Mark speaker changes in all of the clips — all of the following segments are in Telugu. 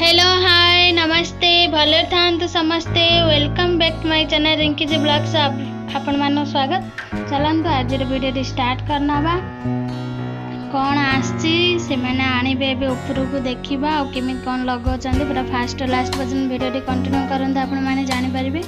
Speaker 1: हेलो हाय नमस्ते भले था समस्ते welcome back to my channel Rinki ji blogs आपण मान स्वागत। चलते आज वीडियो स्टार्ट करना बा कौन आसी से मैंने आणवे ऊपर को देखा आमी कौन लगाऊँ पूरा फास्ट लास्ट पर्यटन वीडियो कंटिन्यू करते आपण मैंने जानीपारे।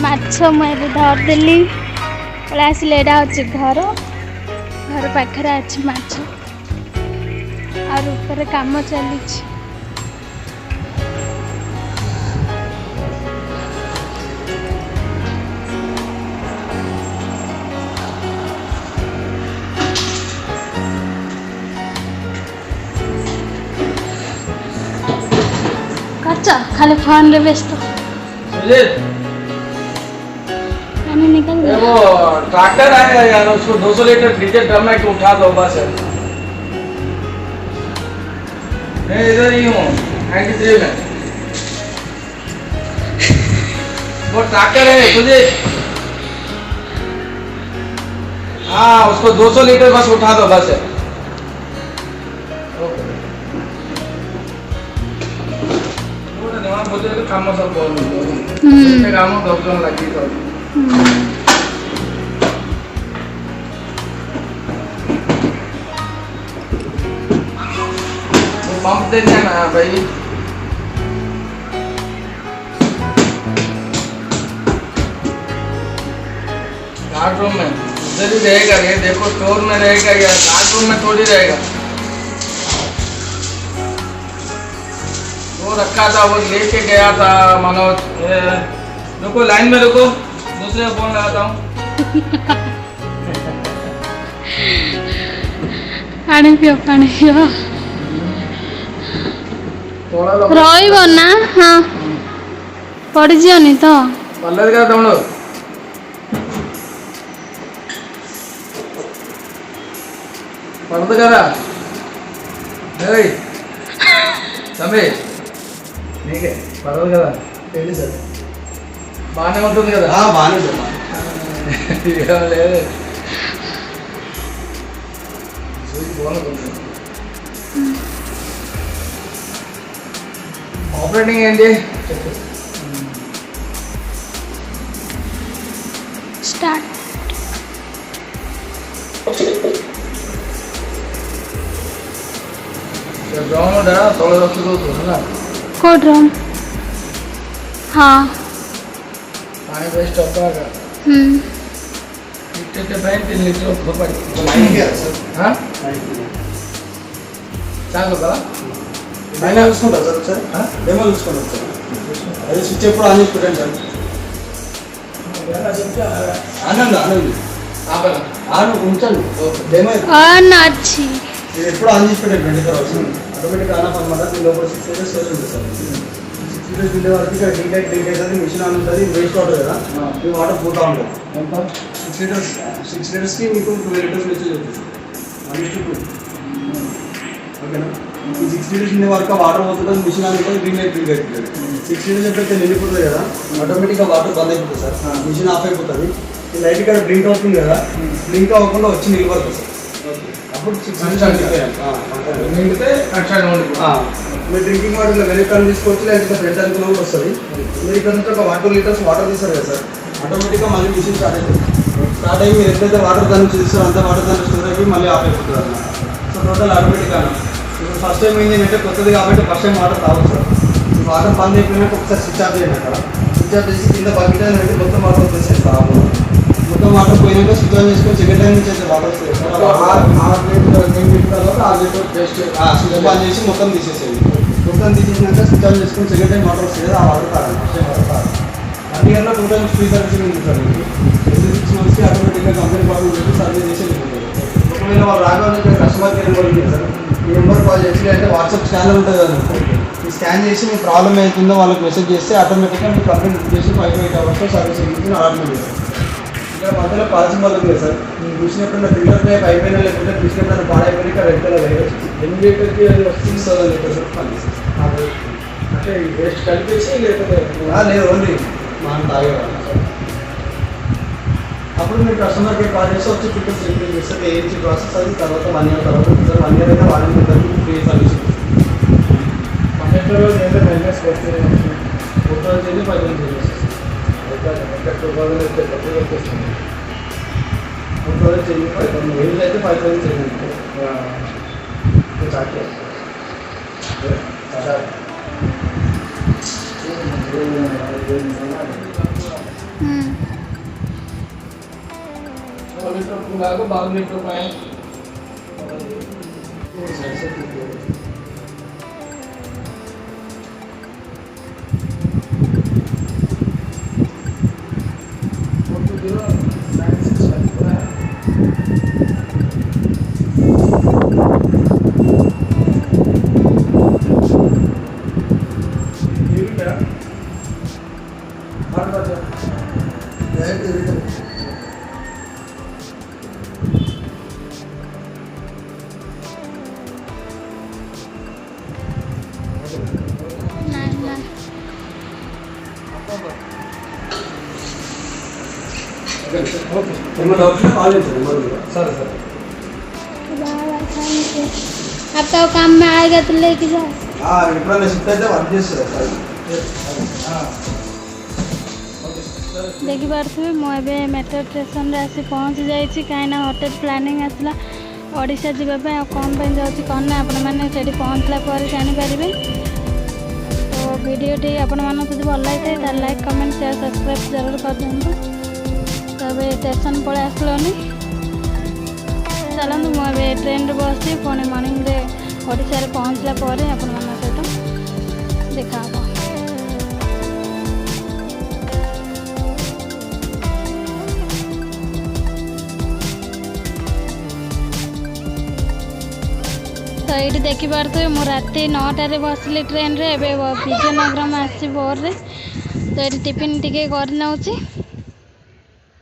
Speaker 1: माछ मुझे धरदेली आसिले यहाँ हूँ घर घर पाखे अच्छी माछ और ऊपर काम चली खाली फोन रे व्यस्त निकल गया।
Speaker 2: वो ट्रैक्टर आएगा यार, उसको 200 लीटर डीजल ड्रम में उठा दो बस। मैं इधर ही हूँ 93 में। वो ट्रैक्टर है तुझे, हाँ उसको 200 लीटर बस उठा दो बस। काम सब काम दबन लगी तो पंप देना ना भाई। कार्ड रूम में उधर ही रहेगा ये, देखो स्टोर में रहेगा या कार्ड रूम में थोड़ी रहेगा। वो रखा था, वो लेके गया था मनोज। रुको लाइन में रुको, दूसरे फोन लगाता हूँ।
Speaker 1: पानी पियो रही ना। हाँ पड़ जानी तो
Speaker 2: पल्ले का तुम लोग पढ़ते करा समय ठीक है పడదు కదా ఏంటి సార్ బానే ఉంటుంది కదా బానే లేదు ఆపరేటింగ్ ఏంటి
Speaker 1: स्टार्ट
Speaker 2: ड्रम तले रखी दो ना
Speaker 1: को ड्रम। हाँ
Speaker 2: पानी वेस्ट होता है। इतने भाई 3 लीटर हो पड़ी हाँ चालू करा
Speaker 3: मैंने उसको बता सर हाँ डेमो उसको बता अरे स्विच एप्पड़ आनी स्टूडेंट सर आनंद आनंद
Speaker 2: आप
Speaker 3: आनु ఉంచండి डेमो
Speaker 1: अच्छी
Speaker 3: ఇది ఎప్పుడు ఆన్ చేసి పెట్టండి 24 అవర్స్ ఆటోమేటిక్ ఆన్ ఆఫ్ అన్నమాట దీని లోపల 6 లీటర్స్ స్టోరేజ్ ఉంటుంది సార్ 6 లీటర్స్ బిల్ వరకు ఇక్కడ డీటెయిల్స్ అది మిషన్ ఆన్ ఉంటుంది వేస్ట్ వాటర్ కదా ఈ వాటర్ పోతా ఉంటుంది ఎంత 6 లీటర్స్ కి మీకు 12 లీటర్స్ వేస్టేజ్ అవుతుంది 1:2 ఓకేనా ఈ 6 లీటర్స్ ఇన్ని వరకు వాటర్ పోతుంది మిషన్ ఆన్ ఉంటుంది గ్రీన్ లైట్ అవుతుంది 6 లీటర్స్ ఎప్పుడైతే నిండిపోతుంది కదా ఆటోమేటిక్గా వాటర్ బంద్ అయిపోతుంది సార్ మిషన్ ఆఫ్ అయిపోతుంది ఈ లైట్ ఇక్కడ బ్లింక్ అవుతుంది కదా బ్లింక్ అవ్వకుండా వచ్చి నిలబడుతుంది సార్ అప్పుడు 6
Speaker 2: నిండితే కన్స్ట్రక్షన్ ఉంటుంది।
Speaker 3: మీరు డ్రింకింగ్ వాటర్లో వెనకాల తీసుకోవచ్చు లేకపోతే ఫ్రెండ్స్ అనుకున్న కూడా వస్తుంది। మీరు ఇక్కడ నుంచి ఒక 1-2 లీటర్స్ వాటర్ తీస్తారు కదా సార్ ఆటోమేటిక్గా మళ్ళీ మిషన్ స్టార్ట్ అవుతుంది। స్టార్ట్ అయ్యి మీరు ఎట్లయితే వాటర్ దాని నుంచి తీస్తారో అంతా వాటర్ దాన్ని స్టోర్ అయ్యి మళ్ళీ ఆఫ్ అయిపోతుంది అన్నమాట। సో టోటల్ ఆటోమేటిక్గా ఇప్పుడు ఫస్ట్ టైం ఏంటి అంటే కొత్తది కాబట్టి ఫస్ట్ టైం వాటర్ తాగదు సార్। ఈ వాటర్ బంద్ అయిపోయినాక ఒకసారి స్విచ్ ఆఫ్ చేయండి అక్కడ స్విచ్ ఆఫ్ చేసి కింద బకెట్ అనేది మొత్తం వాటర్ వచ్చేసేది తాగు మొత్తం వాటర్ పోయినాక స్విచ్ ఆన్ చేసుకొని సెకండ్ టైం నుంచి అయితే వాటర్ వస్తుంది స్విచ్ ఆన్ చేసి మొత్తం తీసేసేది మొత్తం తీసేసినాక స్విచ్ ఆన్ చేసుకొని సెకండ్ టైం వాటర్ వస్తుంది ఆ వాటర్ తాగాలి ఫస్ట్ టైం వాటర్ తాగాలి 1 ఇయర్లో 2 టైమ్స్ ఫ్రీ సర్వీసింగ్ ఉంది సార్ మీకు 6 మంత్స్కి ఆటోమేటిక్గా కంపెనీ వాళ్ళు సర్వీస్ చేసి వెళ్ళిపోతారు। ఒకవేళ వాళ్ళు రాగానే కస్టమర్ కేర్ కూడా ఉంది సార్ ఈ నెంబర్ కాల్ చేసి అంటే వాట్సాప్ స్కానర్ ఉంటుంది కదా, ఈ స్కాన్ చేసి మీ ప్రాబ్లం అవుతుందో వాళ్ళకి మెసేజ్ చేస్తే ఆటోమేటిక్గా మీకు కంప్లైంట్ బుక్ చేసి 5 to 8 అవర్స్లో సర్వీస్ ఇచ్చి అలాట్మెంట్ చేస్తారు. ఇక్కడ మధ్యలో పాలసీ మొదలు ఉంది సార్, మీరు చూసినప్పుడు ఫిల్టర్ టైప్ అయిపోయినా లేకుంటే చూసినప్పుడు పాడైపోయినా ఇక్కడ రెగ్యులర్ వేయచ్చు. ఎన్ని లీటర్కి అది వస్తుంది 6,000 లీటర్స్ పని. అంటే వేస్ట్ కలిపేసి లేకపోతే లేదు ఓన్లీ మనం తాగేవాళ్ళం సార్. అప్పుడు మీరు కస్టమర్కి కాల్ చేసి వచ్చి ఫిల్టర్ చెక్ చేస్తే ఏజ్ ప్రాసెస్ అది తర్వాత 1 year తర్వాత సార్ 1 year అయితే వారంటీ ఫ్రీ సర్వీస్. 1 year నేను మైనస్ వస్తుంది 4,000 5,000 చేసేసి 2,000 అయితే తక్కువ వచ్చేస్తుంది. 4,000 చేంజ్ 5,000 ఏజ్ అయితే 5,000 చేంజ్ స్టార్ట్ చేస్తాను.
Speaker 2: बाग लीटर पाए आपका काम में आएगा तो लेके जाओ.
Speaker 3: ఎప్పుడైనా షిఫ్ట్ అయితే వర్క్ చేస్తారు సార్.
Speaker 1: देखिपे मुझे मेट्रो स्टेशन आसी पहुँची जाइए कहीं होटेल प्लानिंग आसला ओडिशा जावाई कौन जाऊँगी कौन ना आपण मैंने पहुँचला जानीपारे. तो वीडियोटी आपण मानक जो भल लगी था लाइक कमेंट शेयर सब्सक्राइब जरूर कर दिखाँ. तो स्टेशन पलि आसलनी चलते मुझे ट्रेन बस पुणी मॉर्निंग ओडिशा पहुँचला आपण मान सहित देखा. तो ये देखिपे मु राति 9टार बसली ट्रेन रे विजयनगर में आसी भोर रे. तो ये टिफिन टी कर